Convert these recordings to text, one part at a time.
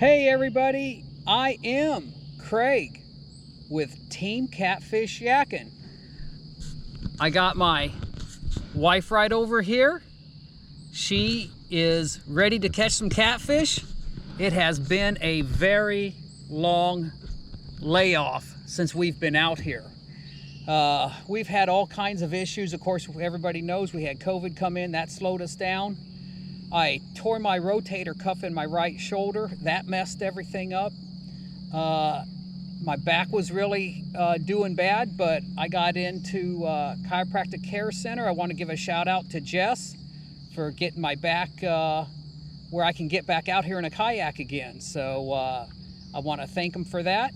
Hey everybody, I am Craig with Team Catfish Yakking. I got my wife right over here. She is ready to catch some catfish. It has been a very long layoff since we've been out here. We've had all kinds of issues. Of course, everybody knows we had COVID come in, that slowed us down. I tore my rotator cuff in my right shoulder. That messed everything up. My back was really doing bad, but I got into chiropractic care center. I want to give a shout out to Jess for getting my back where I can get back out here in a kayak again. So I want to thank them for that.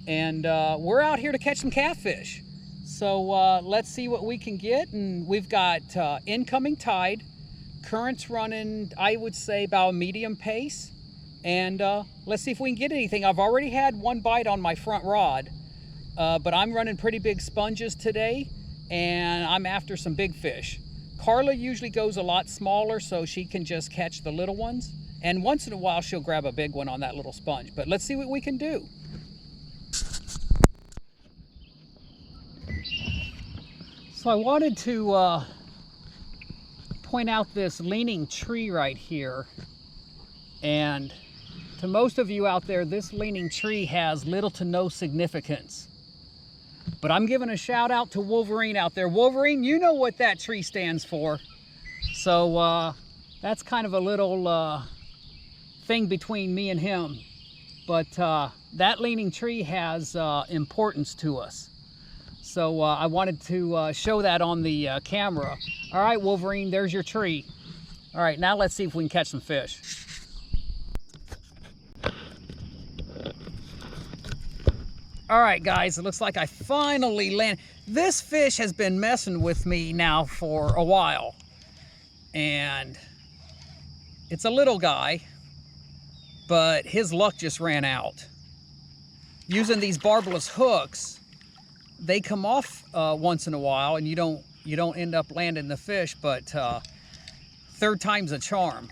And we're out here to catch some catfish. So let's see what we can get. And we've got incoming tide. Current's running, I would say, about a medium pace. And let's see if we can get anything. I've already had one bite on my front rod, but I'm running pretty big sponges today, and I'm after some big fish. Carla usually goes a lot smaller, so she can just catch the little ones. And once in a while, she'll grab a big one on that little sponge. But let's see what we can do. So I wanted to point out this leaning tree right here. And to most of you out there, this leaning tree has little to no significance. But I'm giving a shout out to Wolverine out there. Wolverine, you know what that tree stands for. So that's kind of a little thing between me and him. But that leaning tree has importance to us. So I wanted to show that on the camera. All right, Wolverine, there's your tree. All right, now let's see if we can catch some fish. All right, guys, it looks like I finally landed. This fish has been messing with me now for a while. And it's a little guy, but his luck just ran out. Using these barbless hooks, they come off once in a while, and you don't end up landing the fish, but third time's a charm.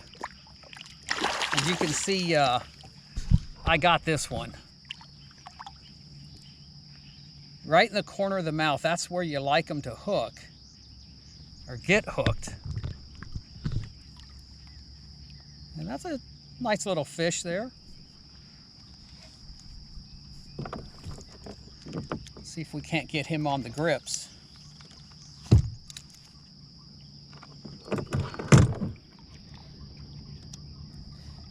As you can see, I got this one. Right in the corner of the mouth. That's where you like them to hook or get hooked. And that's a nice little fish there. See if we can't get him on the grips.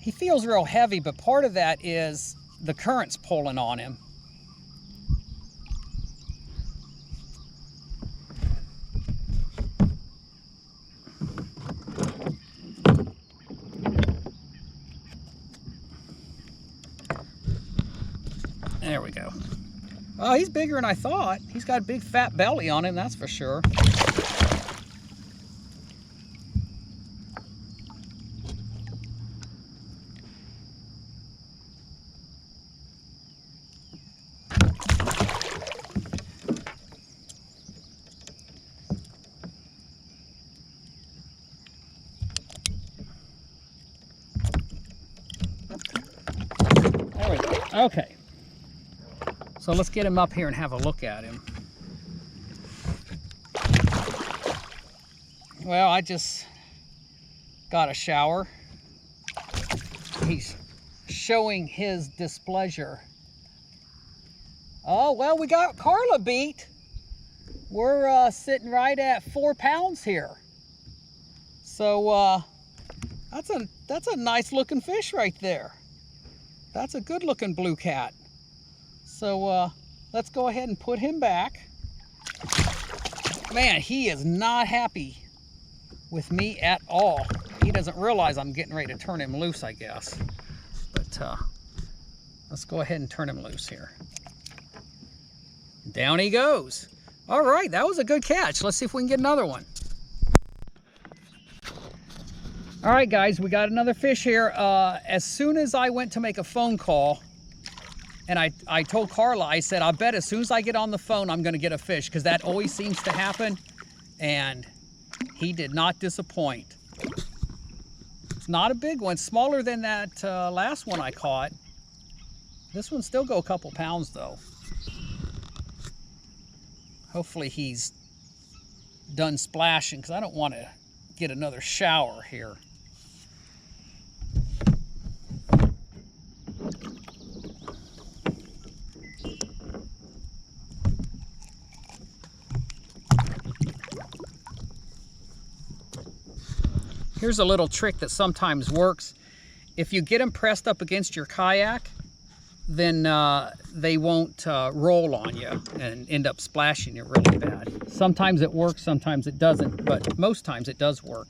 He feels real heavy, but part of that is the current's pulling on him. There we go. Oh, he's bigger than I thought. He's got a big fat belly on him, that's for sure. There we go. Okay. So let's get him up here and have a look at him. Well, I just got a shower. He's showing his displeasure. Oh, well, we got Carla beat. We're sitting right at 4 pounds here. So that's a nice looking fish right there. That's a good looking blue cat. So let's go ahead and put him back. Man, he is not happy with me at all. He doesn't realize I'm getting ready to turn him loose, I guess. But let's go ahead and turn him loose here. Down he goes. All right, that was a good catch. Let's see if we can get another one. All right, guys, we got another fish here. As soon as I went to make a phone call, and I told Carla, I said, I bet as soon as I get on the phone, I'm gonna get a fish, because that always seems to happen. And he did not disappoint. It's not a big one, smaller than that last one I caught. This one still go a couple pounds though. Hopefully he's done splashing because I don't want to get another shower here. Here's a little trick that sometimes works. If you get them pressed up against your kayak, then they won't roll on you and end up splashing you really bad. Sometimes it works, sometimes it doesn't, but most times it does work.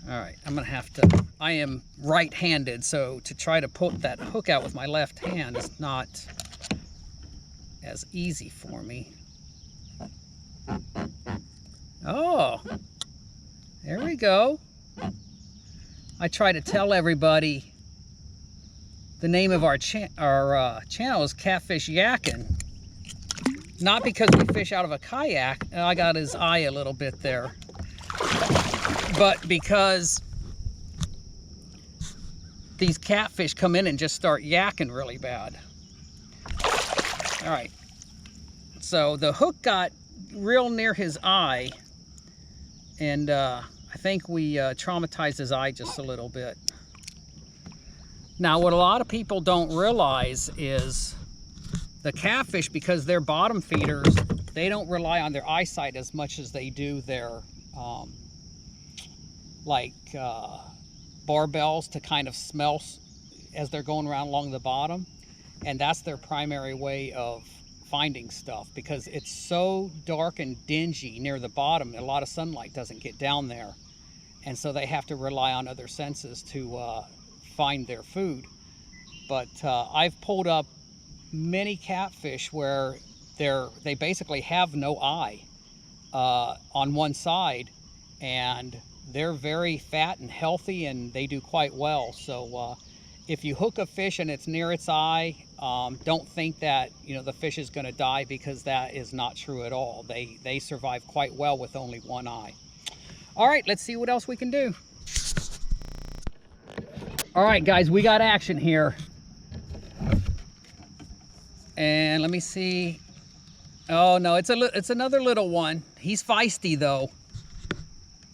All right, I'm gonna have to, I am right-handed, so to try to put that hook out with my left hand is not as easy for me. Oh, there we go. I try to tell everybody the name of our channel is Catfish Yakking. Not because we fish out of a kayak. I got his eye a little bit there. But because these catfish come in and just start yakking really bad. All right, so the hook got real near his eye, and I think we traumatized his eye just a little bit. Now, what a lot of people don't realize is the catfish, because they're bottom feeders, they don't rely on their eyesight as much as they do their barbells to kind of smell as they're going around along the bottom. And that's their primary way of finding stuff, because it's so dark and dingy near the bottom, a lot of sunlight doesn't get down there. And so they have to rely on other senses to find their food. But I've pulled up many catfish where they basically have no eye on one side, and they're very fat and healthy, and they do quite well. So if you hook a fish and it's near its eye, don't think that the fish is going to die, because that is not true at all. They survive quite well with only one eye. All right, let's see what else we can do. All right, guys, we got action here. And let me see. Oh no, it's another little one. He's feisty though.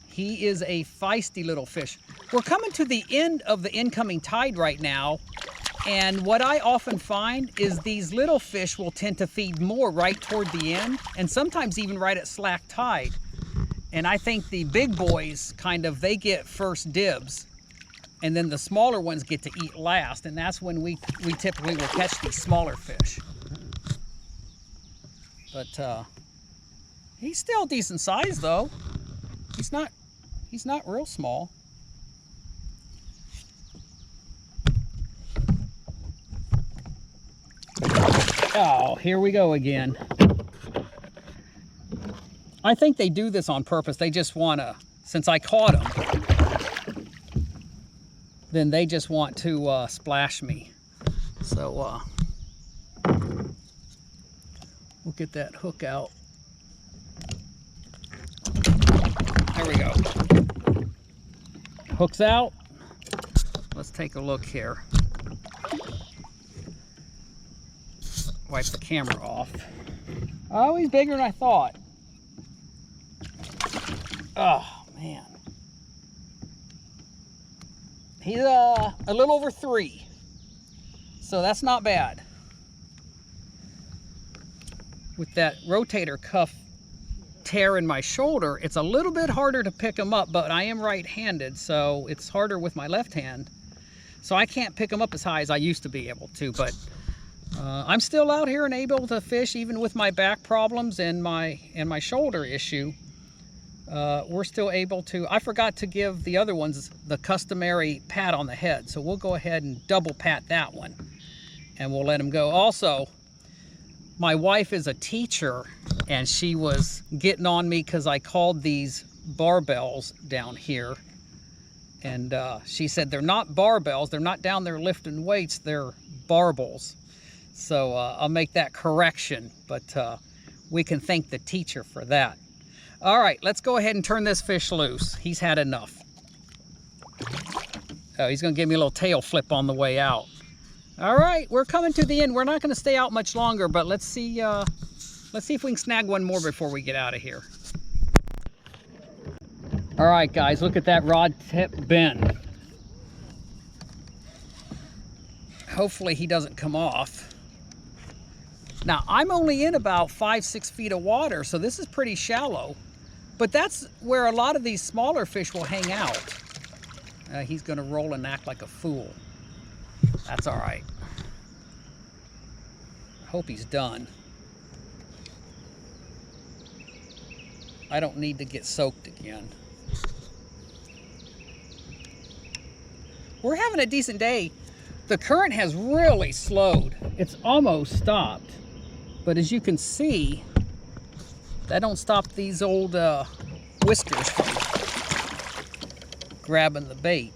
He is a feisty little fish. We're coming to the end of the incoming tide right now, and what I often find is these little fish will tend to feed more right toward the end, and sometimes even right at slack tide. And I think the big boys they get first dibs, and then the smaller ones get to eat last, and that's when we typically will catch these smaller fish. But he's still decent size though. He's not real small. Oh, here we go again. I think they do this on purpose. They just want to, since I caught them, then they just want to splash me. So we'll get that hook out. There we go. Hook's out. Let's take a look here. Wipe the camera off. Oh, he's bigger than I thought. Oh, man. He's a little over 3. So that's not bad. With that rotator cuff tear in my shoulder, it's a little bit harder to pick him up, but I am right-handed, so it's harder with my left hand. So I can't pick him up as high as I used to be able to, but I'm still out here and able to fish even with my back problems and my shoulder issue. We're still able to. I forgot to give the other ones the customary pat on the head, so we'll go ahead and double pat that one, and we'll let them go. Also, my wife is a teacher, and she was getting on me because I called these barbells down here, and she said they're not barbells, they're not down there lifting weights, they're barbels. So I'll make that correction, but we can thank the teacher for that. All right, let's go ahead and turn this fish loose. He's had enough. Oh, he's gonna give me a little tail flip on the way out. All right, we're coming to the end. We're not gonna stay out much longer, but let's see if we can snag one more before we get out of here. All right, guys, look at that rod tip bend. Hopefully he doesn't come off. Now, I'm only in about 5-6 feet of water, so this is pretty shallow. But that's where a lot of these smaller fish will hang out. He's gonna roll and act like a fool. That's all right. Hope he's done. I don't need to get soaked again. We're having a decent day. The current has really slowed. It's almost stopped. But as you can see, that don't stop these old whiskers from grabbing the bait.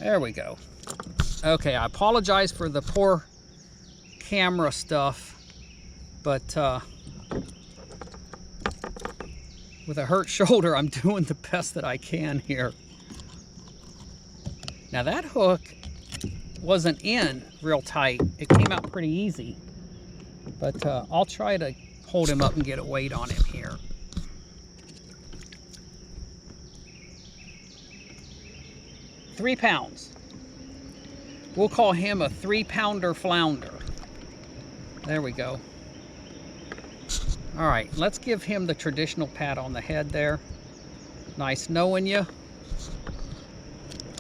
There we go. Okay, I apologize for the poor camera stuff, but with a hurt shoulder, I'm doing the best that I can here. Now that hook wasn't in real tight. It came out pretty easy, but I'll try to hold him up and get a weight on him here. Three pounds. We'll call him a 3-pounder flounder. There we go. All right, let's give him the traditional pat on the head there. Nice knowing you.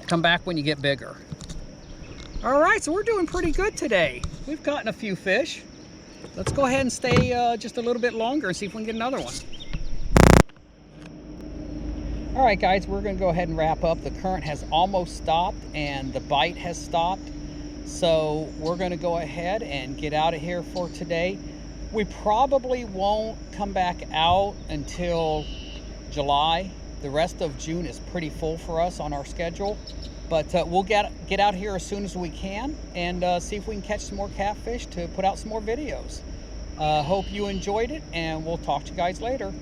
Come back when you get bigger. All right, so we're doing pretty good today. We've gotten a few fish. Let's go ahead and stay just a little bit longer and see if we can get another one. All right, guys, we're gonna go ahead and wrap up. The current has almost stopped and the bite has stopped. So we're gonna go ahead and get out of here for today. We probably won't come back out until July. The rest of June is pretty full for us on our schedule, but we'll get out here as soon as we can and see if we can catch some more catfish to put out some more videos. Hope you enjoyed it, and we'll talk to you guys later.